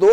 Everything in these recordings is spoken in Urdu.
2,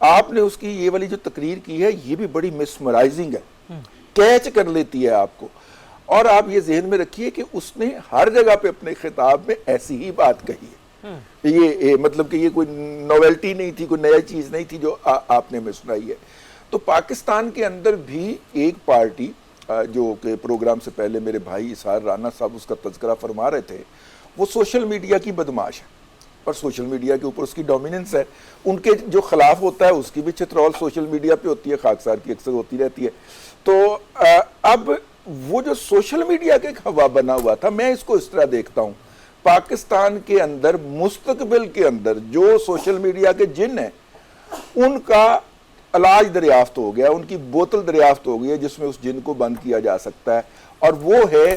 آپ نے اس کی یہ والی جو تقریر کی ہے یہ بھی بڑی مسمرائزنگ ہے، کیچ کر لیتی ہے آپ کو. اور آپ یہ ذہن میں رکھیے کہ اس نے ہر جگہ پہ اپنے خطاب میں ایسی ہی بات کہی ہے. یہ مطلب کہ یہ کوئی نویلٹی نہیں تھی، کوئی نیا چیز نہیں تھی جو آپ نے ہمیں سنائی ہے. تو پاکستان کے اندر بھی ایک پارٹی جو کہ پروگرام سے پہلے میرے بھائی اسحار رانا صاحب اس کا تذکرہ فرما رہے تھے، وہ سوشل میڈیا کی بدماش ہے اور سوشل میڈیا کے اوپر اس کی ڈومیننس ہے. ان کے جو خلاف ہوتا ہے اس کی بھی چترول سوشل میڈیا پہ ہوتی ہے، خاکسار کی اکثر ہوتی رہتی ہے. تو اب وہ جو سوشل میڈیا کا ایک ہوا بنا ہوا تھا، میں اس کو اس طرح دیکھتا ہوں، پاکستان کے اندر مستقبل کے اندر جو سوشل میڈیا کے جن ہیں ان کا علاج دریافت ہو گیا، ان کی بوتل دریافت ہو گئی ہے جس میں اس جن کو بند کیا جا سکتا ہے، اور وہ ہے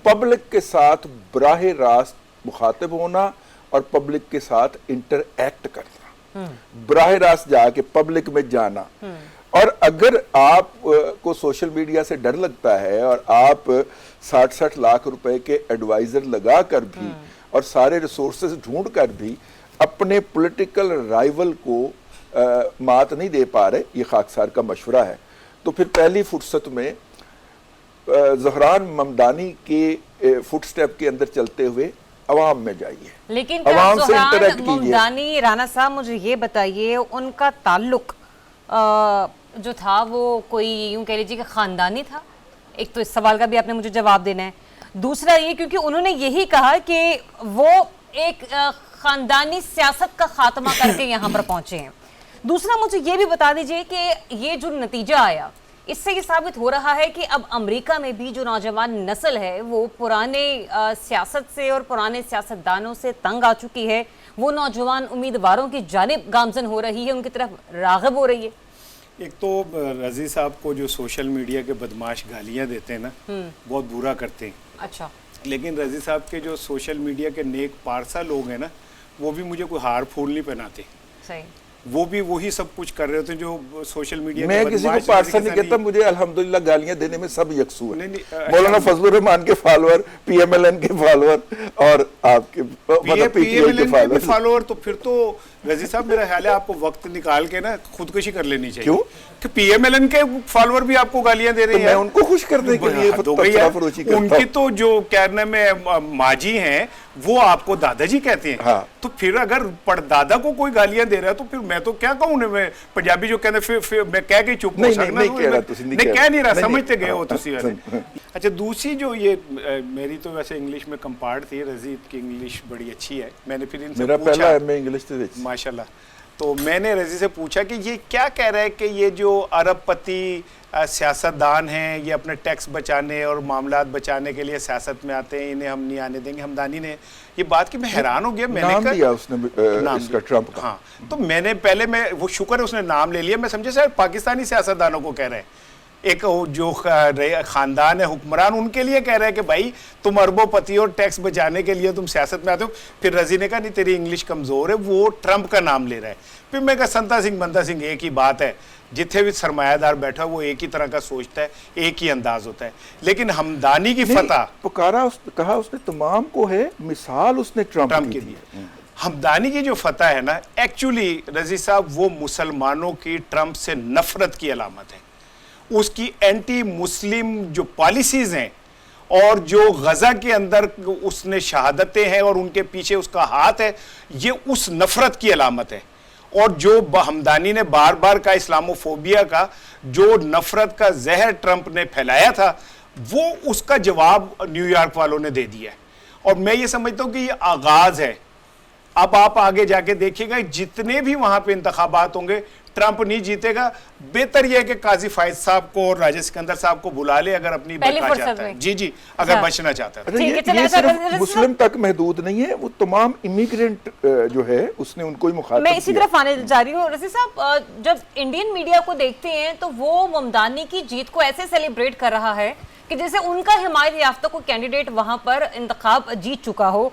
پبلک کے ساتھ براہ راست مخاطب ہونا اور پبلک کے ساتھ انٹر ایکٹ کرنا، براہ راست جا کے پبلک میں جانا. اور اگر آپ کو سوشل میڈیا سے ڈر لگتا ہے اور آپ 60 لاکھ روپے کے ایڈوائزر لگا کر بھی اور سارے ریسورسز ڈھونڈ کر بھی اپنے پولیٹیکل رائیول کو مات نہیں دے پا رہے، یہ خاکسار کا مشورہ ہے، تو پھر پہلی فرصت میں زہران ممدانی کے فٹ سٹیپ کے اندر چلتے ہوئے عوام میں جائیے. لیکن زہران ممدانی رانا صاحب مجھے یہ بتائیے، ان کا تعلق جو تھا وہ کوئی یوں کہہ لیجیے کہ خاندانی تھا؟ ایک تو اس سوال کا بھی آپ نے مجھے جواب دینا ہے. دوسرا یہ کیونکہ انہوں نے یہی کہا کہ وہ ایک خاندانی سیاست کا خاتمہ کر کے یہاں پر پہنچے ہیں. دوسرا مجھے یہ بھی بتا دیجئے کہ یہ جو نتیجہ آیا اس سے یہ ثابت ہو رہا ہے کہ اب امریکہ میں بھی جو نوجوان نسل ہے وہ پرانے سیاست سے اور پرانے سیاستدانوں سے تنگ آ چکی ہے، وہ نوجوان امیدواروں کی جانب گامزن ہو رہی ہے، ان کی طرف راغب ہو رہی ہے. ایک تو رضی صاحب کو جو سوشل میڈیا کے بدماش گالیاں دیتے ہیں نا، بہت برا کرتے ہیں. اچھا. لیکن رضی صاحب کے جو سوشل میڈیا کے نیک پارسا لوگ ہیں نا، وہ بھی مجھے کوئی ہار پھول نہیں پہناتے. صحیح. وہ بھی وہی سب کچھ کر رہے ہوتے ہیں جو سوشل میڈیا میں کسی کو پارسا نہیں کہتا، مجھے الحمدللہ گالیاں دینے میں سب یکسو ہے. مولانا فضل الرحمان کے follower, P M L N کے فالوور اور آپ کے پی ایم ایل این کے فالوور، تو پھر تو رضی صاحب میرا خیال ہے آپ کو وقت نکال کے نا خودکشی کر لینی چاہیے. کیوں کہ پی ایم ایل این کے فالوور بھی آپ کو گالیاں دے رہے ہیں. میں ان کو خوش کرنے کے لیے تبصرہ فروشی کرتا ہوں. ان کی تو جو کہنے میں ماجی ہیں وہ آپ کو دادا جی کہتے ہیں. تو پھر اگر پردادا کو کوئی گالیاں دے رہا ہے تو پھر میں تو کیا کہوں، میں پنجابی جو کہتے ہیں پھر میں کہہ کے چپ ہو سکنا، نہیں کہہ نہیں رہا، سمجھتے گئے ہو تسی ویسے. اچھا دوسری جو یہ میری تو ویسے انگلش میں کمپارٹ تھی، رضید کی انگلش بڑی اچھی ہے. میں نے پھر ان سے میرا پہلا ایم اے انگلش تھے ماشاءاللہ. تو میں نے رضی سے پوچھا کہ یہ کیا کہہ رہا ہے کہ یہ جو عرب پتی سیاستدان ہیں یہ اپنے ٹیکس بچانے اور معاملات بچانے کے لیے سیاست میں آتے ہیں، انہیں ہم نہیں آنے دیں گے. ہمدانی نے یہ بات کی میں حیران ہو گیا. میں نے نام دیا اس نے اس کا ٹرمپ کا. ہاں تو میں نے پہلے وہ شکر ہے اس نے نام لے لیا، میں سمجھے شاید پاکستانی سیاستدانوں کو کہہ رہے ہیں، ایک جو خاندان ہے حکمران ان کے لیے کہہ رہے ہیں کہ بھائی تم اربوں پتی اور ٹیکس بچانے کے لیے تم سیاست میں آتے ہو. پھر رضی نے کہا نہیں تیری انگلش کمزور ہے، وہ ٹرمپ کا نام لے رہا ہے. پھر میں کہا سنتا سنگھ بنتا سنگھ ایک ہی بات ہے، جتنے بھی سرمایہ دار بیٹھا وہ ایک ہی طرح کا سوچتا ہے، ایک ہی انداز ہوتا ہے. لیکن ہمدانی کی فتح پکارا، کہا اس نے تمام کو ہے، مثال اس نے ٹرمپ کی دی. ہمدانی کی جو فتح ہے نا، ایکچولی رضی صاحب وہ مسلمانوں کی ٹرمپ سے نفرت کی علامت ہے. اس کی اینٹی مسلم جو پالیسیز ہیں اور جو غزہ کے اندر اس نے شہادتیں ہیں اور ان کے پیچھے اس کا ہاتھ ہے، یہ اس نفرت کی علامت ہے. اور جو ہمدانی نے بار بار کا اسلاموفوبیا کا جو نفرت کا زہر ٹرمپ نے پھیلایا تھا، وہ اس کا جواب نیو یارک والوں نے دے دیا ہے. اور میں یہ سمجھتا ہوں کہ یہ آغاز ہے. اب آپ آگے جا کے دیکھیے گا جتنے بھی وہاں پہ انتخابات ہوں گے ٹرمپ نہیں جیتے گا. بہتر یہ ہے کہ قاضی فائز صاحب کو اور راجہ سکندر صاحب کو بلا لے اگر اپنی بچنا چاہتا ہے. جی اگر بچنا چاہتا ہے. یہ صرف مسلم تک محدود نہیں ہے، وہ تمام امیگرینٹ جو ہے اس نے ان کو ہی مخاطب کیا. میں اسی طرف آنے جا رہی ہوں. رضی صاحب جب انڈین میڈیا کو دیکھتے ہیں تو وہ ممدانی کی جیت کو ایسے سیلیبریٹ کر رہا ہے کہ جیسے ان کا حمایت یافتہ کو کینڈیڈیٹ وہاں پر انتخاب جیت چکا ہو،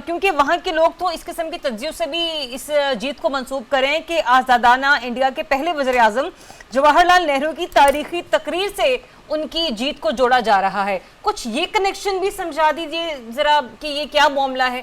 کیونکہ وہاں کے لوگ تو اس قسم کی تجزیوں سے بھی اس جیت کو منسوب کریں کہ آزادانہ انڈیا کے پہلے وزیر اعظم جواہر لال نہرو کی تاریخی تقریر سے ان کی جیت کو جوڑا جا رہا ہے. کچھ یہ کنیکشن بھی سمجھا دیجئے ذرا کہ یہ کیا معاملہ ہے.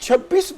26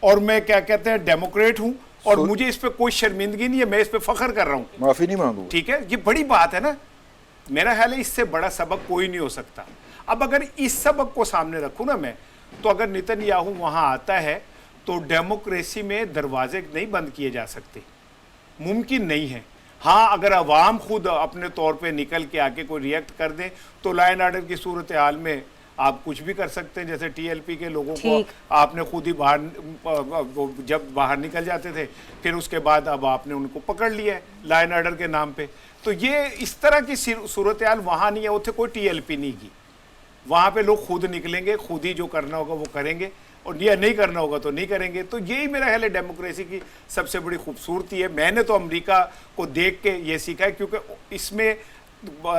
اور میں کیا کہتے ہیں ڈیموکریٹ ہوں اور مجھے اس پہ کوئی شرمندگی نہیں ہے, میں اس پہ فخر کر رہا ہوں, معافی نہیں مانگوں. ٹھیک ہے, یہ بڑی بات ہے نا. میرا خیال ہے اس سے بڑا سبق کوئی نہیں ہو سکتا. اب اگر اس سبق کو سامنے رکھوں نا میں, تو اگر نیتن یاہو وہاں آتا ہے تو ڈیموکریسی میں دروازے نہیں بند کیے جا سکتے, ممکن نہیں ہے. ہاں اگر عوام خود اپنے طور پہ نکل کے آ کے کوئی ریئیکٹ کر دیں تو لا اینڈ آرڈر کی صورتحال میں آپ کچھ بھی کر سکتے ہیں. جیسے ٹی ایل پی کے لوگوں کو آپ نے خود ہی جب باہر نکل جاتے تھے, پھر اس کے بعد اب آپ نے ان کو پکڑ لیا ہے لا اینڈ آرڈر کے نام پہ. تو یہ اس طرح کی صورتحال وہاں نہیں ہے, اتنے کوئی ٹی ایل پی نہیں کی. وہاں پہ لوگ خود نکلیں گے, خود ہی جو کرنا ہوگا وہ کریں گے, اور یہ نہیں کرنا ہوگا تو نہیں کریں گے. تو یہی میرا خیال ہے ڈیموکریسی کی سب سے بڑی خوبصورتی ہے. میں نے تو امریکہ کو دیکھ کے یہ سیکھا ہے, کیونکہ اس میں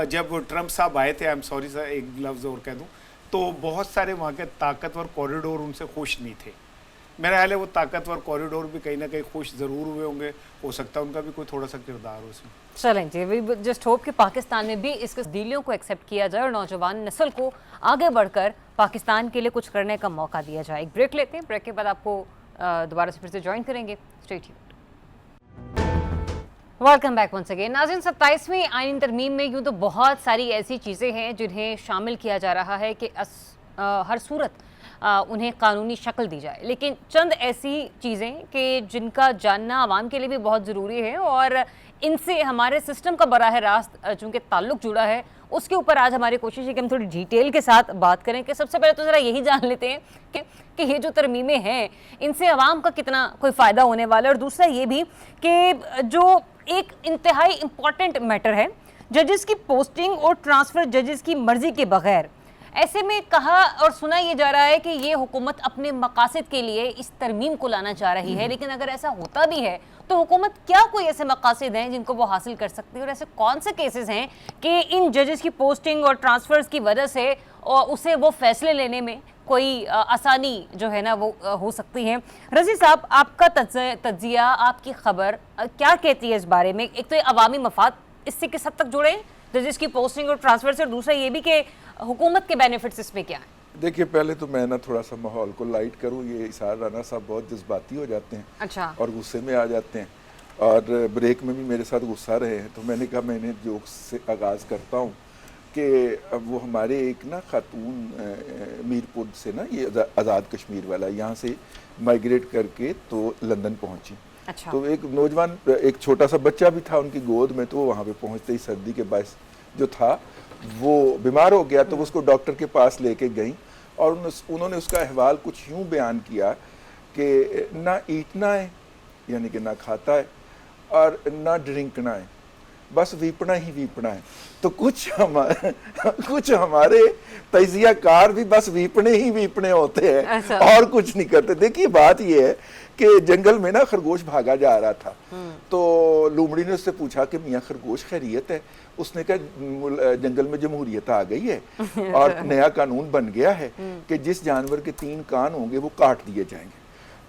جب ٹرمپ صاحب آئے تھے, I'm sorry سر ایک لفظ اور کہہ دوں, تو بہت سارے وہاں کے طاقتور کوریڈور ان سے خوش نہیں تھے. میرا خیال ہے وہ طاقتور کوریڈور بھی کہیں نہ کہیں خوش ضرور ہوئے ہوں گے, ہو سکتا ہے ان کا بھی کوئی تھوڑا سا کردار ہو اس میں. چلیں جی, وی جسٹ ہوپ کہ پاکستان میں بھی اس تبدیلیوں کو ایکسیپٹ کیا جائے اور نوجوان نسل کو آگے بڑھ کر پاکستان کے لیے کچھ کرنے کا موقع دیا جائے. ایک بریک لیتے ہیں, بریک کے بعد آپ کو دوبارہ سے پھر سے جوائن کریں گے. Stay tuned. Welcome back once again. ناظرین, 27ویں آئینی ترمیم میں یوں تو بہت ساری ایسی چیزیں ہیں جنہیں شامل کیا جا رہا ہے کہ ہر صورت انہیں قانونی شکل دی جائے, لیکن چند ایسی چیزیں کہ جن کا جاننا عوام کے لیے بھی بہت ضروری ہے اور ان سے ہمارے سسٹم کا براہ راست چونکہ تعلق جڑا ہے, اس کے اوپر آج ہماری کوشش ہے کہ ہم تھوڑی ڈیٹیل کے ساتھ بات کریں. کہ سب سے پہلے تو ذرا یہی جان لیتے ہیں کہ یہ جو ترمیمیں ہیں ان سے عوام کا کتنا کوئی فائدہ ہونے والا ہے, اور دوسرا یہ بھی کہ جو ایک انتہائی امپورٹنٹ میٹر ہے, ججز کی پوسٹنگ اور ٹرانسفر ججز کی مرضی کے بغیر. ایسے میں کہا اور سنا یہ جا رہا ہے کہ یہ حکومت اپنے مقاصد کے لیے اس ترمیم کو لانا چاہ رہی ہے, لیکن اگر ایسا ہوتا بھی ہے تو حکومت کیا کوئی ایسے مقاصد ہیں جن کو وہ حاصل کر سکتی ہے, اور ایسے کون سے کیسز ہیں کہ ان ججز کی پوسٹنگ اور ٹرانسفرز کی وجہ سے اسے وہ فیصلے لینے میں کوئی آسانی جو ہے نا وہ ہو سکتی ہے. رضی صاحب, آپ کا تجزیہ, آپ کی خبر کیا کہتی ہے اس بارے میں؟ ایک تو یہ عوامی مفاد اس سے کس حد تک جڑے ہیں ججز کی پوسٹنگ اور ٹرانسفر سے, اور دوسرا یہ بھی کہ حکومت کے بینیفٹس اس میں کیا ہیں؟ دیکھیے, پہلے تو میں نا تھوڑا سا ماحول کو لائٹ کروں. یہ اسحاق رانا صاحب بہت جذباتی ہو جاتے ہیں, اچھا, اور غصے میں آ جاتے ہیں, اور بریک میں بھی میرے ساتھ غصہ رہے ہیں. تو میں نے کہا میں نے جوک سے آغاز کرتا ہوں کہ وہ ہمارے ایک نا خاتون میرپور سے نا, یہ آزاد کشمیر والا, یہاں سے مائیگریٹ کر کے تو لندن پہنچی. اچھا, تو ایک نوجوان, ایک چھوٹا سا بچہ بھی تھا ان کی گود میں, تو وہ وہاں پہ پہنچتے ہی سردی کے باعث جو تھا وہ بیمار ہو گیا. تو اس کو ڈاکٹر کے پاس لے کے گئیں, اور انہوں نے اس کا احوال کچھ یوں بیان کیا کہ نہ ایٹنا ہے, یعنی کہ نہ کھاتا ہے, اور نہ ڈرنکنا ہے, بس ویپنا ہی ویپنا ہے. تو کچھ ہمارے تجزیہ کار بھی بس ویپنے ہی ویپنے ہوتے ہیں, اور کچھ نہیں کرتے. دیکھیے, بات یہ ہے کہ جنگل میں نا خرگوش بھاگا جا رہا تھا, تو لومڑی نے اس سے پوچھا کہ میاں خرگوش خیریت ہے؟ اس نے کہا جنگل میں جمہوریت آ گئی ہے اور نیا قانون بن گیا ہے کہ جس جانور کے 3 کان ہوں گے وہ کاٹ دیے جائیں گے.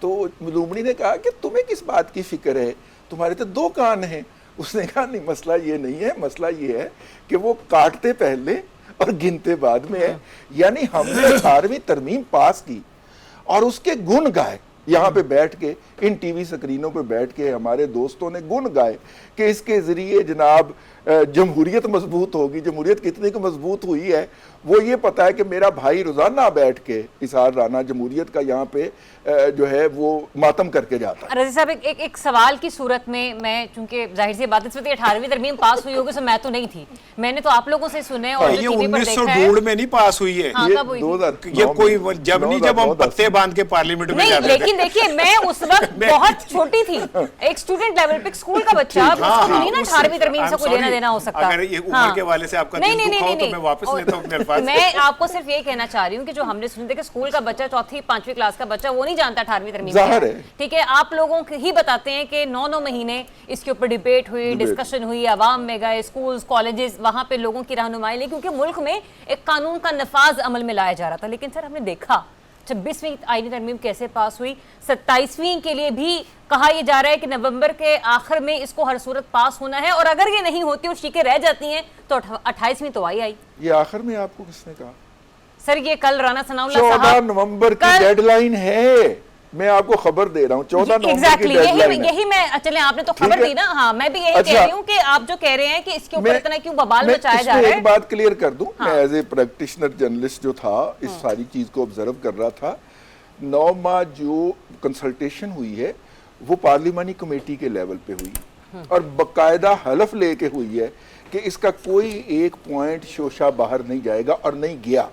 تو لومڑی نے کہا کہ تمہیں کس بات کی فکر ہے, تمہارے تو 2 کان ہیں. اس نے کہا نہیں, مسئلہ یہ نہیں ہے, مسئلہ یہ ہے کہ وہ کاٹتے پہلے اور گنتے بعد میں ہے. یعنی ہم نے 18ویں ترمیم پاس کی اور اس کے گن گائے, یہاں پہ بیٹھ کے ان ٹی وی سکرینوں پہ بیٹھ کے ہمارے دوستوں نے گن گائے کہ اس کے ذریعے جناب جمہوریت مضبوط ہوگی. جمہوریت کتنے کی مضبوط ہوئی ہے وہ یہ پتا ہے کہ میرا بھائی روزانہ بیٹھ کے اسحاق رانا جمہوریت کا یہاں پہ جو ہے وہ ماتم کر کے جاتا ہے. رضی صاحب, ایک سوال کی صورت میں چونکہ ظاہر سی بات ہے 18ویں ترمیم پاس ہوئی ہوگی, میں تو نہیں تھی, میں نے تو آپ لوگوں سے سنے اور یہ 1902 میں نہیں پاس ہوئی ہے, یہ کوئی جب نہیں جب ہم پتے باندھ کے پارلیمنٹ میں جاتے تھے. لیکن دیکھیے, میں اس وقت بہت چھوٹی تھی, ایک اسٹوڈنٹ لیول پہ اسکول کا بچہ, اس کو نہیں نا 18ویں ترمیم سے کوئی لینا دینا ہو سکتا. اگر یہ عمر کے والے سے آپ کا دل دکھا ہو تو میں واپس لیتا ہوں اپنے الفاظ. میں آپ کو صرف یہ کہنا چاہ رہی ہوں کہ جو ہم نے سنتے تھے کہ اسکول کا بچہ 4th 5ویں کلاس کا بچہ وہ نہیں جانتا 18ویں ترمیم کیا ہے. ٹھیک ہے, آپ لوگوں ہی بتاتے ہیں کہ 9 مہینے اس کے اوپر ڈیبیٹ ہوئی, ڈسکشن ہوئی, عوام میں گئے, اسکولز, کالجز, وہاں پہ لوگوں کی رہنمائی لی, کیونکہ ملک میں ایک قانون کا نفاذ عمل میں لایا جا رہا تھا. لیکن سر, ہم نے دیکھا 26ویں آئینی ترمیم کیسے پاس ہوئی, 27ویں کے لیے بھی کہا یہ جا رہا ہے کہ نومبر کے آخر میں اس کو ہر صورت پاس ہونا ہے, اور اگر یہ نہیں ہوتی اور شیکیں رہ جاتی ہیں تو 28ویں تو آئی. یہ آخر میں آپ کو کس نے کہا؟ سر, یہ کل رانا ثناء اللہ 14 نومبر کی ڈیڈ لائن ہے. میں آپ کو خبر دے رہا ہوں 14 نومبر کی ایگزیکٹلی ڈیڈ لائن ہے. یہی میں چلیں آپ نے تو خبر دی نا. ہاں میں بھی یہی کہہ رہی ہوں کہ آپ جو کہہ رہے ہیں کہ اس کے اوپر اتنا کیوں ببال مچایا جا رہا ہے. ایک بات کلیئر کر دوں, میں ایز اے پریکٹیشنر جرنلسٹ جو تھا اس ساری چیز کو آبزرو کر رہا تھا. 9 ماہ جو کنسلٹیشن ہوئی ہے وہ پارلیمانی کمیٹی کے لیول پہ ہوئی اور باقاعدہ حلف لے کے ہوئی ہے کہ اس کا کوئی ایک پوائنٹ شوشہ باہر نہیں جائے گا, اور نہیں گیا.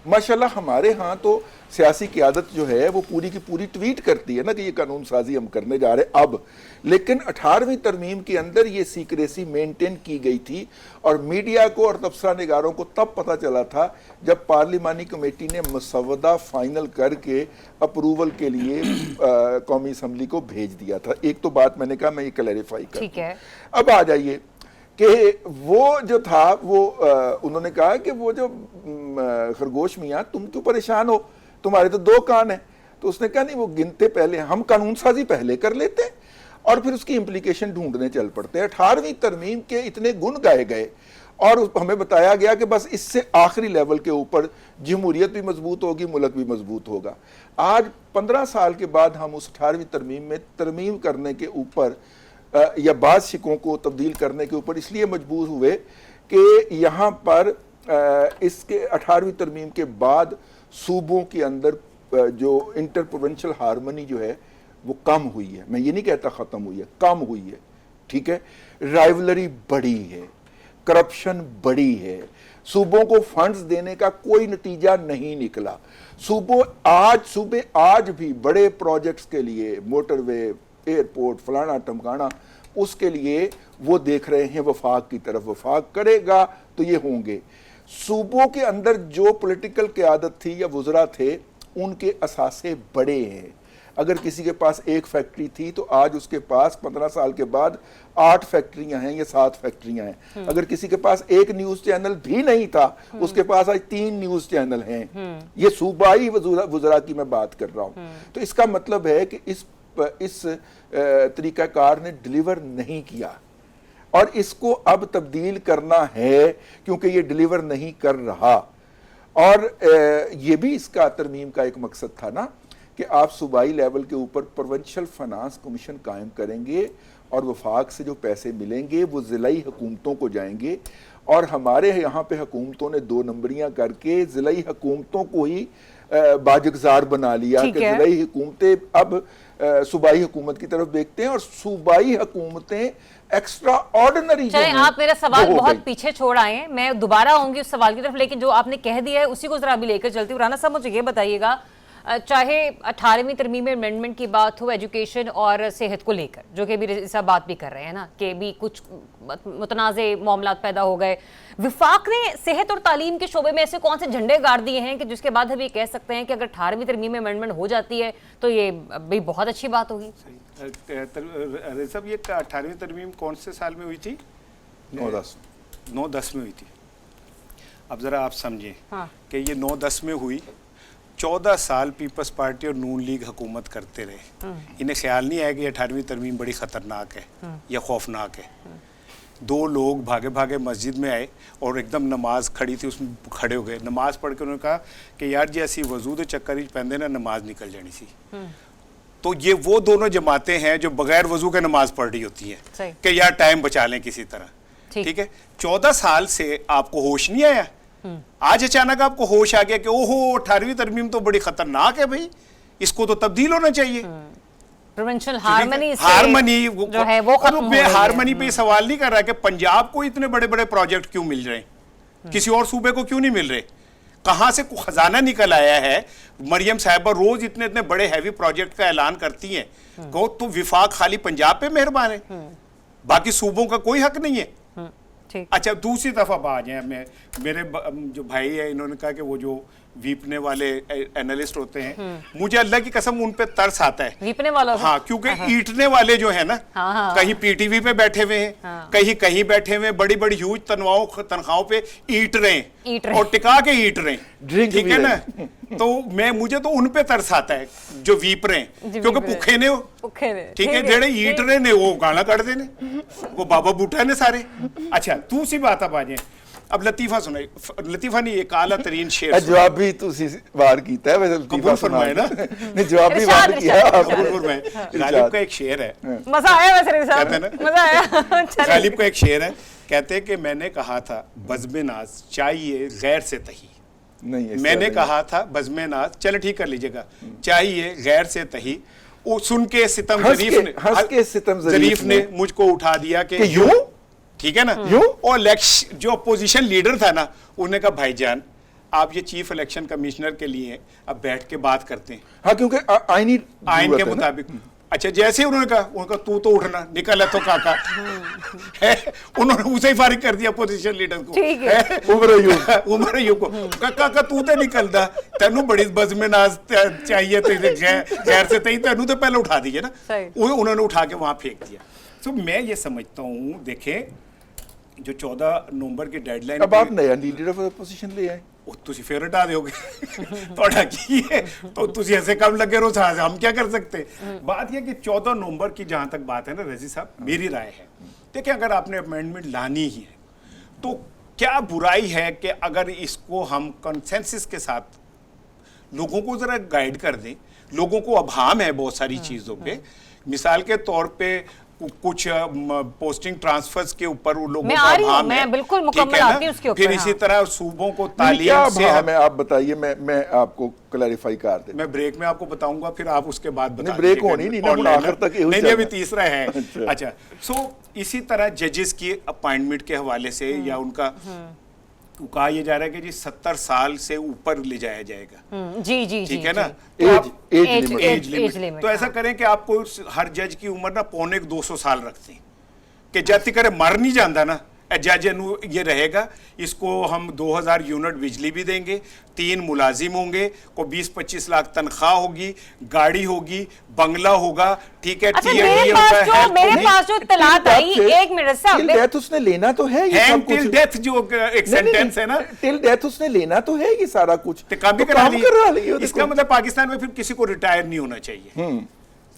ماشاءاللہ ہمارے ہاں تو سیاسی قیادت جو ہے وہ پوری کی پوری ٹویٹ کرتی ہے نا کہ یہ قانون سازی ہم کرنے جا رہے ہیں اب, لیکن 18ویں ترمیم کے اندر یہ سیکریسی مینٹین کی گئی تھی اور میڈیا کو اور تبصرہ نگاروں کو تب پتہ چلا تھا جب پارلیمانی کمیٹی نے مسودہ فائنل کر کے اپروول کے لیے قومی اسمبلی کو بھیج دیا تھا. ایک تو بات میں نے کہا, میں یہ کلیریفائی کر ٹھیک ہے. اب آ جائیے کہ وہ جو تھا وہ انہوں نے کہا کہ وہ جو خرگوش میاں تم کیوں پریشان ہو, تمہارے تو 2 کان ہیں. تو اس نے کہا نہیں وہ گنتے پہلے, ہم قانون سازی پہلے کر لیتے اور پھر اس کی امپلیکیشن ڈھونڈنے چل پڑتے ہیں. 18ویں ترمیم کے اتنے گن گائے گئے اور ہمیں بتایا گیا کہ بس اس سے آخری لیول کے اوپر جمہوریت بھی مضبوط ہوگی, ملک بھی مضبوط ہوگا. آج 15 سال کے بعد ہم اس 18ویں ترمیم میں ترمیم کرنے کے اوپر یا بعض شکوں کو تبدیل کرنے کے اوپر اس لیے مجبور ہوئے کہ یہاں پر اس کے 18ویں ترمیم کے بعد صوبوں کے اندر جو انٹر پروونشل ہارمنی جو ہے وہ کم ہوئی ہے. میں یہ نہیں کہتا ختم ہوئی ہے, کم ہوئی ہے. ٹھیک ہے, رائیولری بڑی ہے, کرپشن بڑی ہے, صوبوں کو فنڈز دینے کا کوئی نتیجہ نہیں نکلا. صوبے آج بھی بڑے پروجیکٹس کے لیے موٹر وے, ایئرپورٹ, فلانا ٹمکانا, اس کے لیے وہ دیکھ رہے ہیں وفاق کی طرف. وفاق کرے گا تو یہ ہوں گے. صوبوں کے اندر جو پولیٹیکل قیادت تھی یا وزراء تھے ان کے اثاثے بڑے ہیں. اگر کسی کے پاس 1 فیکٹری تھی تو آج اس کے پاس 15 سال کے بعد 8 فیکٹریاں ہیں یا 7 فیکٹریاں ہیں. اگر کسی کے پاس 1 نیوز چینل بھی نہیں تھا اس کے پاس آج 3 نیوز چینل ہیں. یہ صوبائی وزراء کی میں بات کر رہا ہوں. تو اس کا مطلب ہے کہ اس طریقہ کار نے ڈیلیور نہیں کیا اور اس کو اب تبدیل کرنا ہے کیونکہ یہ ڈیلیور نہیں کر رہا. اور یہ بھی اس کا ترمیم کا ایک مقصد تھا نا کہ آپ صوبائی لیول کے اوپر پروونشل فائنانس کمیشن قائم کریں گے اور وفاق سے جو پیسے ملیں گے وہ ضلعی حکومتوں کو جائیں گے. اور ہمارے یہاں پہ حکومتوں نے 2 نمبریاں کر کے ضلعی حکومتوں کو ہی باجگزار بنا لیا کہ ضلعی حکومتیں اب صوبائی حکومت کی طرف دیکھتے ہیں اور صوبائی حکومتیں ایکسٹرا آرڈنری. چلیں آپ میرا سوال بہت پیچھے چھوڑ آئے ہیں, میں دوبارہ آؤں گی اس سوال کی طرف, لیکن جو آپ نے کہہ دیا ہے اسی کو ذرا بھی لے کر چلتی ہوں. رانا صاحب مجھے یہ بتائیے گا, چاہے 18ویں ترمیم امینڈمنٹ کی بات ہو ایجوکیشن اور صحت کو لے کر, جو کہ بھی ایسا بات بھی کر رہے ہیں نا کہ بھی کچھ متنازع معاملات پیدا ہو گئے, وفاق نے صحت اور تعلیم کے شعبے میں ایسے کون سے جھنڈے گاڑ دیے ہیں کہ جس کے بعد ہم یہ کہہ سکتے ہیں کہ اگر 18ویں ترمیم امینڈمنٹ ہو جاتی ہے تو یہ بھی بہت اچھی بات ہوگی. صاحب یہ 18ویں ترمیم کون سے سال میں ہوئی تھی؟ 9-10 میں ہوئی تھی. اب ذرا آپ سمجھیں کہ یہ 9-10 میں ہوئی, 14 سال پیپلز پارٹی اور نون لیگ حکومت کرتے رہے. انہیں خیال نہیں آیا کہ 18ویں ترمیم بڑی خطرناک ہے یا خوفناک ہے. 2 لوگ بھاگے بھاگے مسجد میں آئے اور ایک دم نماز کھڑی تھی اس میں کھڑے ہو گئے. نماز پڑھ کے انہوں نے کہا کہ یار جی اسی وضو دے چکر ہی پہندے نا نماز نکل جانی سی. تو یہ وہ دونوں جماعتیں ہیں جو بغیر وضو کے نماز پڑھ رہی ہوتی ہیں کہ یار ٹائم بچا لیں کسی طرح. ٹھیک ہے, 14 سال سے آپ کو ہوش نہیں آیا, آج اچانک آپ کو ہوش آ گیا کہ اوہو 18ویں ترمیم تو بڑی خطرناک ہے بھائی, اس کو تو تبدیل ہونا چاہیے. پروونشل ہارمنی جو ہے وہ ختم ہو رہی ہے. ہارمنی پہ سوال نہیں کر رہا کہ پنجاب کو اتنے بڑے بڑے پروجیکٹ کیوں مل رہے ہیں, کسی اور صوبے کو کیوں نہیں مل رہے, کہاں سے خزانہ نکل آیا ہے. مریم صاحبہ روز اتنے بڑے ہیوی پروجیکٹ کا اعلان کرتی ہیں, کہو تو وفاق خالی پنجاب پہ مہربان ہے, باقی صوبوں کا کوئی حق نہیں ہے. اچھا دوسری طرف اب آ جائیں, میرے جو بھائی ہیں انہوں نے کہا کہ وہ جو ویپنے والے اینالسٹ ہوتے ہیں, مجھے اللہ کی قسم ان پہ ترس آتا ہے. ویپنے والوں, ہاں, کیونکہ ایٹنے والے جو ہیں نا, کہیں پی ٹی وی پہ بیٹھے ہوئے ہیں, کہیں بیٹھے ہوئے ہیں, بڑی بڑی ہیوج تنخواہوں پہ ایٹ رہے ہیں اور ٹکا کے ایٹ رہے ہیں. ٹھیک ہے نا, تو مجھے تو ان پہ ترس آتا ہے جو ویپ رہے ہیں, کیونکہ بھوکے نے ہو. ٹھیک ہے, جڑے ایٹ رہے نے وہ گانا کٹ دے نے, وہ بابا بوٹا نے سارے. اچھا دوسری بات اب آ جائیں اب لطیفہ سنائے, لطیفہ نہیں ایک اعلیٰ ترین شعر جواب بھی تسی وار کیتا ہے ویسے لطیفہ قبول فرمائے نا, نہیں جواب بھی وار کیا آپ قبول نے. فرمائے. غالب کا ایک شعر ہے, مزہ آیا ویسے رضی صاحب, کہتے ہیں نا, مزہ آیا. غالب کا ایک شعر ہے, کہتے کہ میں نے کہا تھا بزم ناز چاہیے غیر سے تہی, نہیں میں نے کہا تھا بزم ناز, چلے ٹھیک کر لیجئے گا, چاہیے غیر سے تہی, وہ سن کے ستم ہنس کے ستم ظریف نے مجھ کو اٹھا دیا کہ یوں, ٹھیک ہے نا. اور جو اپوزیشن لیڈر تھا نا, انہوں نے کہا بھائی جان آپ یہ چیف الیکشن کمشنر کے لیے ہیں, اب بیٹھ کے بات کرتے ہیں. ہاں کیونکہ آئین کے مطابق. اچھا جیسے انہوں نے کہا تو اٹھنا نکل ہے تو کاکا, انہوں نے اسے ہی فارغ کر دیا اپوزیشن لیڈر کو, عمر ایوب کو, کاکا تو تے نکلدا, تینوں بڑی بزم ناز چاہیے غیر سے تھی, تینوں تو پہلے اٹھا دیجیے نا. انہوں نے اٹھا کے وہاں پھینک دیا. تو میں یہ سمجھتا ہوں, دیکھیں جو 14 نومبر کی ڈیڈ لائن, اب آپ نیا لیڈر آف اپوزیشن لے آئے, تسی پھر ہٹا دیو گے توڑا کی ہے, تو تسی ایسے کم لگے رو ہم کیا کر سکتے. بات یہ کہ 14 نومبر کی جہاں تک بات ہے نا رضی صاحب, میری رائے ہے, دیکھیں اگر آپ نے امینڈمنٹ لانی ہی ہے تو کیا برائی ہے کہ اگر اس کو ہم کنسنسس کے ساتھ لوگوں کو ذرا گائیڈ کر دیں. لوگوں کو ابہام ہے بہت ساری چیزوں پہ, مثال کے طور پہ کچھ پوسٹنگ ٹرانسفرز کے اوپر وہ لوگوں کا ابہام ہے, میں بالکل مکمل آتی ہوں اس کے اوپر. پھر اسی طرح صوبوں کو تعلیم سے, میں آپ بتائیے, میں آپ کو کلیریفائی کر دیں. میں بریک میں آپ کو بتاؤں گا, پھر آپ اس کے بعد بتا بریک ہونی نہیں, آخر تک نہیں, ابھی تیسرا ہے. اچھا, سو اسی طرح ججز کی اپائنٹمنٹ کے حوالے سے یا ان کا کہا یہ جا رہا ہے کہ جی 70 سال سے اوپر لے جایا جائے گا. جی جی ٹھیک ہے نا, ایج لمٹ. تو ایسا کریں کہ آپ کو ہر جج کی عمر نا 125-200 سال رکھتے ہیں کہ جاتی کرے مر نہیں جاندہ نا جج یہ رہے گا. اس کو ہم 2000 یونٹ بجلی بھی دیں گے, 3 ملازم ہوں گے, کو 20-25 لاکھ تنخواہ ہوگی, گاڑی ہوگی, بنگلہ ہوگا, ٹھیک ہے. میرے پاس جو اطلاعات آئی, ایک منٹ صاحب, ٹل ڈیتھ اس نے لینا تو ہے, ٹل ڈیتھ جو ایک سینٹنس ہے نا, ٹل ڈیتھ اس نے لینا تو ہے یہ سارا کچھ, کام بھی کرا لیا. اس کا مطلب پاکستان میں پھر کسی کو ریٹائر نہیں ہونا چاہیے,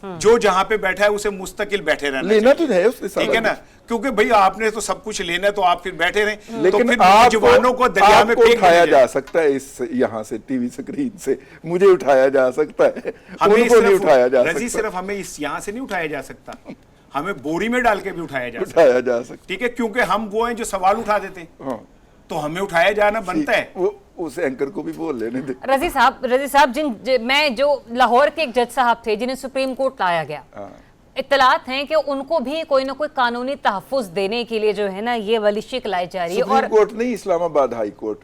جو جہاں پہ بیٹھا ہے اسے مستقل بیٹھے رہنا لینا تو ہے اس کے ساتھ, ٹھیک ہے نا, کیونکہ بھئی آپ نے تو سب کچھ لینا ہے تو آپ پھر بیٹھے رہیں. لیکن جوانوں کو دریا میں اٹھایا جا سکتا ہے اس یہاں سے ٹی وی سکرین سے, مجھے اٹھایا جا سکتا ہے, ان کو نہیں اٹھایا جا سکتا. صرف ہمیں اس یہاں سے نہیں اٹھایا جا سکتا, ہمیں بوری میں ڈال کے بھی اٹھایا جا سکتا, ٹھیک ہے, کیونکہ ہم وہ ہیں جو سوال اٹھا دیتے ہیں, تو ہمیں اٹھایا جانا بنتا ہے. اس اینکر کو بھی بول لینے دے. رضی صاحب میں جو لاہور کے ایک جج صاحب تھے جنہیں سپریم کورٹ لایا گیا, اطلاعات ہیں کہ ان کو بھی کوئی نہ کوئی قانونی تحفظ دینے کے لیے جو ہے نا یہ ولیشک لائی جا رہی ہے. سپریم کورٹ نہیں, اسلام آباد ہائی کورٹ,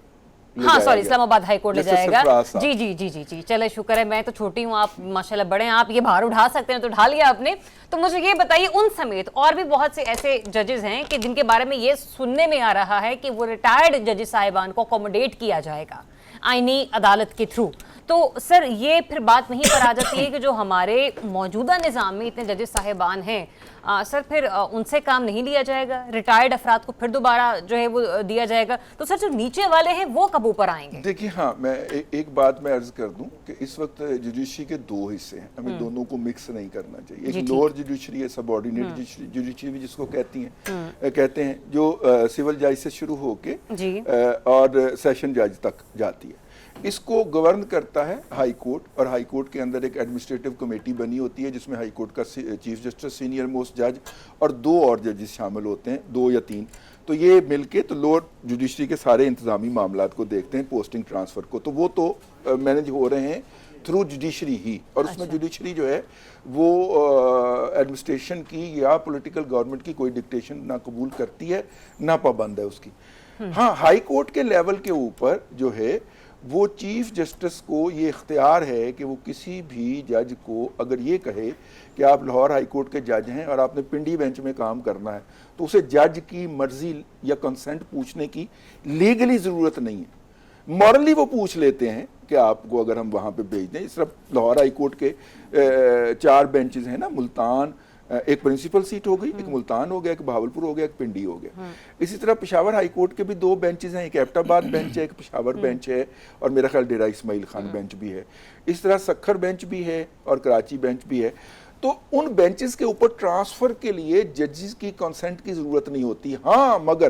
ہاں سوری اسلام آباد ہائی کورٹ لے جائے گا. جی جی جی جی جی چلے شکر ہے, میں تو چھوٹی ہوں, آپ ماشاءاللہ بڑے ہیں, آپ یہ بھار اٹھا سکتے ہیں تو اٹھا لیا آپ نے. تو مجھے یہ بتائیے ان سمیت اور بھی بہت سے ایسے ججز ہیں کہ جن کے بارے میں یہ سننے میں آ رہا ہے کہ وہ ریٹائرڈ ججز صاحبان کو اکوموڈیٹ کیا جائے گا آئینی عدالت کے تھرو. تو سر یہ پھر بات وہیں پر آ جاتی ہے کہ جو ہمارے موجودہ نظام میں اتنے ججز صاحبان ہیں, سر پھر ان سے کام نہیں لیا جائے گا, ریٹائرڈ افراد کو پھر دوبارہ جو ہے وہ دیا جائے گا, تو سر جو نیچے والے ہیں وہ کب اوپر آئیں گے؟ دیکھیے ہاں, میں ایک بات میں عرض کر دوں کہ اس وقت جوڈیشری کے 2 حصے ہیں, ہمیں دونوں کو مکس نہیں کرنا چاہیے. ایک لوور جوڈیشری ہے, سب آرڈینیٹ جوڈیشری بھی جس کو کہتے ہیں, جو سول جج سے شروع ہو کے اور سیشن جج تک جاتی ہے. اس کو گورن کرتا ہے ہائی کورٹ, اور ہائی کورٹ کے اندر ایک ایڈمنسٹریٹو کمیٹی بنی ہوتی ہے جس میں ہائی کورٹ کا چیف جسٹس, سینئر موسٹ جج اور 2 اور ججز شامل ہوتے ہیں, 2 یا 3. تو یہ مل کے تو لوور جوڈیشری کے سارے انتظامی معاملات کو دیکھتے ہیں, پوسٹنگ ٹرانسفر کو, تو وہ تو مینج ہو رہے ہیں تھرو جوڈیشری ہی. اور اس میں جوڈیشری جو ہے وہ ایڈمنسٹریشن کی یا پولیٹیکل گورنمنٹ کی کوئی ڈکٹیشن نہ قبول کرتی ہے نہ پابند ہے اس کی. ہاں, ہائی کورٹ کے لیول کے اوپر جو ہے وہ چیف جسٹس کو یہ اختیار ہے کہ وہ کسی بھی جج کو اگر یہ کہے کہ آپ لاہور ہائی کورٹ کے جج ہیں اور آپ نے پنڈی بینچ میں کام کرنا ہے, تو اسے جج کی مرضی یا کنسنٹ پوچھنے کی لیگلی ضرورت نہیں ہے. مورلی وہ پوچھ لیتے ہیں کہ آپ کو اگر ہم وہاں پہ بھیج دیں. اس طرح لاہور ہائی کورٹ کے 4 بینچز ہیں نا, ملتان, ایک پرنسپل سیٹ ہو گئی, ایک ملتان ہو گیا, ایک بہاولپور ہو گیا, ایک پنڈی ہو گیا. اسی طرح پشاور ہائی کورٹ کے بھی 2 بینچز ہیں, ایک ایبٹ آباد بینچ ہے, ایک پشاور بینچ ہے, اور میرا خیال ڈیرہ اسماعیل خان بینچ بھی ہے. اس طرح سکھر بینچ بھی ہے اور کراچی بینچ بھی ہے. تو ان بینچز کے اوپر ٹرانسفر کے لیے ججز کی کنسنٹ کی ضرورت نہیں ہوتی. ہاں, مگر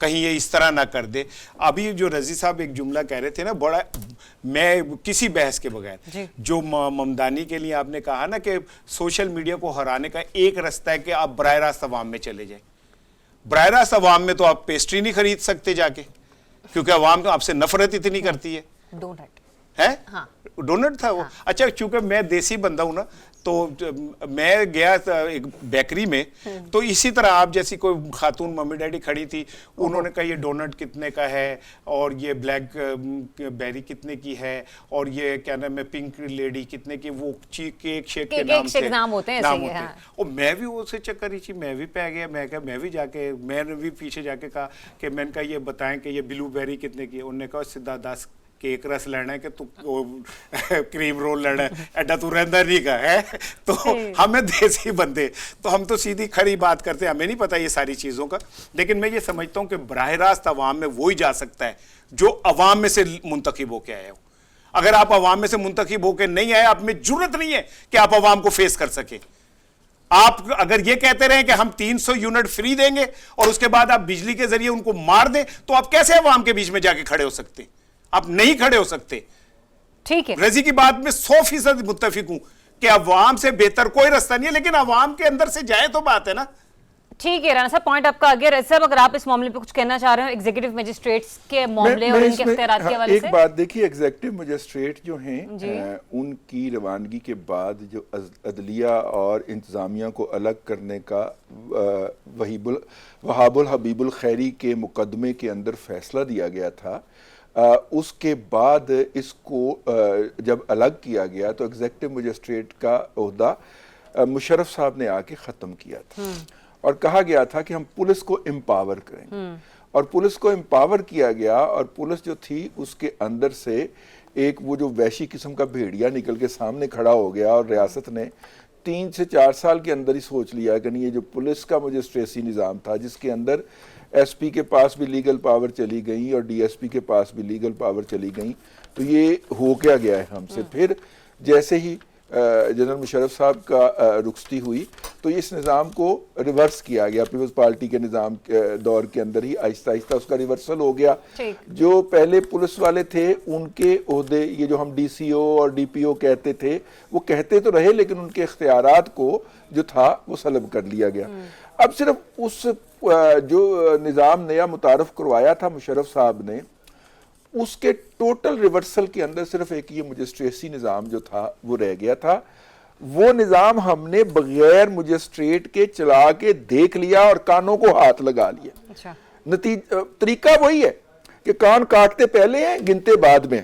کہیں یہ اس طرح نہ کر دے. ابھی جو رضی صاحب ایک جملہ کہہ رہے تھے نا, بڑا, میں کسی بحث کے بغیر, جو ممدانی کے لیے آپ نے کہا نا کہ سوشل میڈیا کو ہرانے کا ایک راستہ ہے کہ آپ براہ راست عوام میں چلے جائیں. براہ راست عوام میں تو آپ پیسٹری نہیں خرید سکتے جا کے, کیونکہ عوام تو آپ سے نفرت اتنی کرتی ہے. ڈونٹ تھا وہ. اچھا, چونکہ میں دیسی بندہ ہوں نا, تو میں گیا ایک بیکری میں, تو اسی طرح آپ جیسی کوئی خاتون ممی ڈیڈی کھڑی تھی, انہوں نے کہا یہ ڈونٹ کتنے کا ہے, اور یہ بلیک بیری کتنے کی ہے, اور یہ کیا نام ہے پنک لیڈی کتنے کی, وہ کیک شیک کے نام ہوتے ہیں. اور میں بھی اسے چکر ہی چی, میں بھی پہ گیا, میں کہا میں بھی جا کے, میں نے بھی پیچھے جا کے کہا کہ میں نے کہا یہ بتائیں کہ یہ بلو بیری کتنے کی ہے. انہوں نے کہا سیدھا 10 کیک رس لینا ہے کہ تو کریم رول لینا ہے, ایڈا تو رہندہ نہیں کا ہے. تو ہمیں دیسی بندے, تو ہم تو سیدھی کھری بات کرتے ہیں, ہمیں نہیں پتا یہ ساری چیزوں کا. لیکن میں یہ سمجھتا ہوں کہ براہ راست عوام میں وہی جا سکتا ہے جو عوام میں سے منتخب ہو کے آئے ہو. اگر آپ عوام میں سے منتخب ہو کے نہیں آئے, آپ میں جرت نہیں ہے کہ آپ عوام کو فیس کر سکیں. آپ اگر یہ کہتے رہیں کہ ہم 300 یونٹ فری دیں گے اور اس کے بعد آپ بجلی کے ذریعے ان کو مار دیں, تو آپ کیسے عوام کے بیچ میں جا کے کھڑے ہو سکتے ہیں؟ آپ نہیں کھڑے ہو سکتے. ٹھیک ہے, رضی کی بات میں 100% متفق ہوں کہ عوام سے بہتر کوئی راستہ نہیں ہے, لیکن عوام کے اندر سے جائے تو بات ہے نا. ٹھیک ہے رانا صاحب, پوائنٹ آپ کا آگے. رضی صاحب, اگر آپ اس معاملے پہ کچھ کہنا چاہ رہے ہیں ایگزیکٹو مجسٹریٹس کے معاملے اور ان کے اختیارات کے حوالے سے. ایک بات دیکھیے, ایگزیکٹو مجسٹریٹ جو ہیں ان کی روانگی کے بعد جو عدلیہ اور انتظامیہ کو الگ کرنے کا وہاب الحبیب الخیری کے مقدمے کے اندر فیصلہ دیا گیا تھا, اس کے بعد اس کو جب الگ کیا گیا تو ایگزیکٹو مجسٹریٹ کا عہدہ مشرف صاحب نے آ کے ختم کیا تھا, اور کہا گیا تھا کہ ہم پولیس کو امپاور کریں گے. اور پولیس کو امپاور کیا گیا, اور پولیس جو تھی اس کے اندر سے ایک وہ جو وحشی قسم کا بھیڑیا نکل کے سامنے کھڑا ہو گیا, اور ریاست نے 3 سے 4 سال کے اندر ہی سوچ لیا کہ نہیں, یہ جو پولیس کا مجسٹریسی نظام تھا جس کے اندر ایس پی کے پاس بھی لیگل پاور چلی گئی اور ڈی ایس پی کے پاس بھی لیگل پاور چلی گئی, تو یہ ہو کیا گیا ہے ہم سے. پھر جیسے ہی جنرل مشرف صاحب کا رخصتی ہوئی تو اس نظام کو ریورس کیا گیا. پیپلز پارٹی کے نظام دور کے اندر ہی آہستہ آہستہ اس کا ریورسل ہو گیا. جو پہلے پولیس والے تھے ان کے عہدے, یہ جو ہم ڈی سی او اور ڈی پی او کہتے تھے, وہ کہتے تو رہے لیکن ان کے اختیارات کو جو تھا وہ سلب کر لیا گیا. اب صرف اس جو نظام نیا متعارف کروایا تھا مشرف صاحب نے, اس کے ٹوٹل ریورسل کے اندر صرف ایک یہ مجسٹریسی نظام جو تھا وہ رہ گیا تھا. وہ نظام ہم نے بغیر مجسٹریٹ کے چلا کے دیکھ لیا اور کانوں کو ہاتھ لگا لیا. طریقہ وہی ہے کہ کان کاٹتے پہلے ہیں, گنتے بعد میں,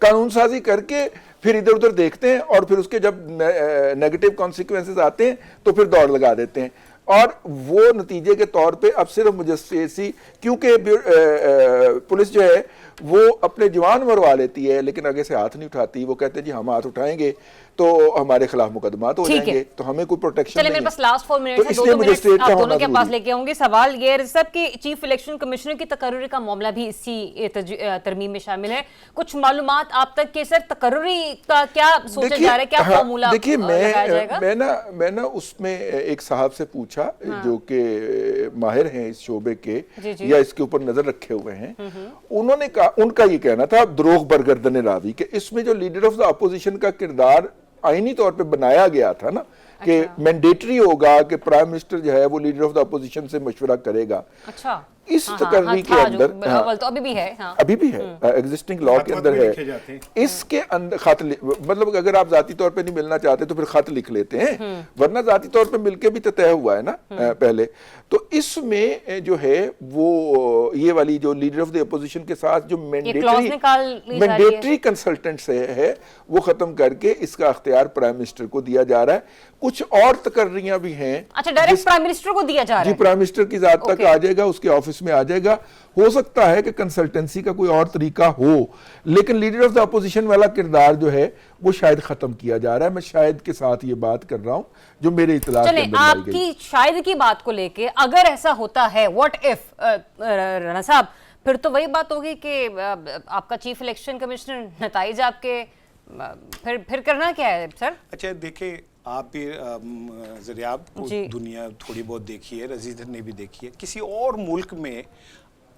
قانون سازی کر کے پھر ادھر ادھر دیکھتے ہیں, اور پھر اس کے جب نیگیٹو کانسیکوینسز آتے ہیں تو پھر دوڑ لگا دیتے ہیں. اور وہ نتیجے کے طور پہ اب صرف مجسٹریسی, کیونکہ پولیس جو ہے وہ اپنے جوان مروا لیتی ہے لیکن آگے سے ہاتھ نہیں اٹھاتی. وہ کہتے ہیں جی ہم ہاتھ اٹھائیں گے تو ہمارے خلاف مقدمات ہو جائیں گے, تو ہمیں کوئی پروٹیکشن نہیں ہے. چلے میرے پاس لاسٹ 4 منٹ ہے, 2 منٹ آپ دونوں کے پاس لے کے آؤں گے. سوال یہ ہے سب کہ چیف الیکشن کمشنر کی تقرری کا معاملہ بھی اسی ترمیم میں شامل ہے. کچھ معلومات آپ تک کہ سر تقرری کا کیا سوچا جا رہا ہے, کیا فارمولہ لگایا جائے گا؟ میں نا اس میں ایک صاحب سے پوچھا جو کہ ماہر ہیں اس شعبے کے یا اس کے اوپر نظر رکھے ہوئے ہیں. انہوں نے کہا, ان کا یہ کہنا تھا دروغ برگردن راوی, کہ اس میں جو لیڈر آف دا اپوزیشن کا کردار آئینی طور پہ بنایا گیا تھا نا کہ مینڈیٹری ہوگا کہ پرائم منسٹر جو ہے وہ لیڈر آف دا اپوزیشن سے مشورہ کرے گا. اس تقرری کے اندر ابھی بھی ہے ایگزسٹنگ لاء کے اندر ہے. اس کے اندر خط, مطلب اگر آپ ذاتی طور پہ نہیں ملنا چاہتے تو پھر خط لکھ لیتے ہیں, ورنہ ذاتی طور پہ مل کے بھی تو طے ہوا ہے نا پہلے. تو اس میں جو ہے وہ یہ والی جو لیڈر آف دی اپوزیشن کے ساتھ جو مینڈیٹری کنسلٹنٹ ہے وہ ختم کر کے اس کا اختیار پرائم منسٹر کو دیا جا رہا ہے. کچھ اور تقرریاں بھی ہیں. اچھا, ڈائریکٹ پرائم منسٹر کو دیا جا رہا ہے؟ جی, پرائم منسٹر کی ذات تک آ جائے گا, اس کے آفس میں آ جائے گا. ہو سکتا ہے کہ کنسلٹنسی کا کوئی اور طریقہ ہو, لیکن لیڈر آف دا اپوزیشن والا کردار جو ہے وہ شاید ختم کیا جا رہا ہے. میں شاید کے ساتھ یہ بات کر رہا ہوں جو میرے اطلاع کے اندر لائی گئی. آپ کی شاید کی بات کو لے کے اگر ایسا ہوتا ہے, واٹ ایف رانا صاحب, پھر تو وہی بات ہوگی کہ آپ کا چیف الیکشن کمشنر, نتائج آپ کے, پھر کرنا کیا ہے سر؟ اچھا دیکھیں, آپ بھی ذریعہ دنیا تھوڑی بہت دیکھی ہے, رضی نے بھی دیکھی ہے. کسی اور ملک میں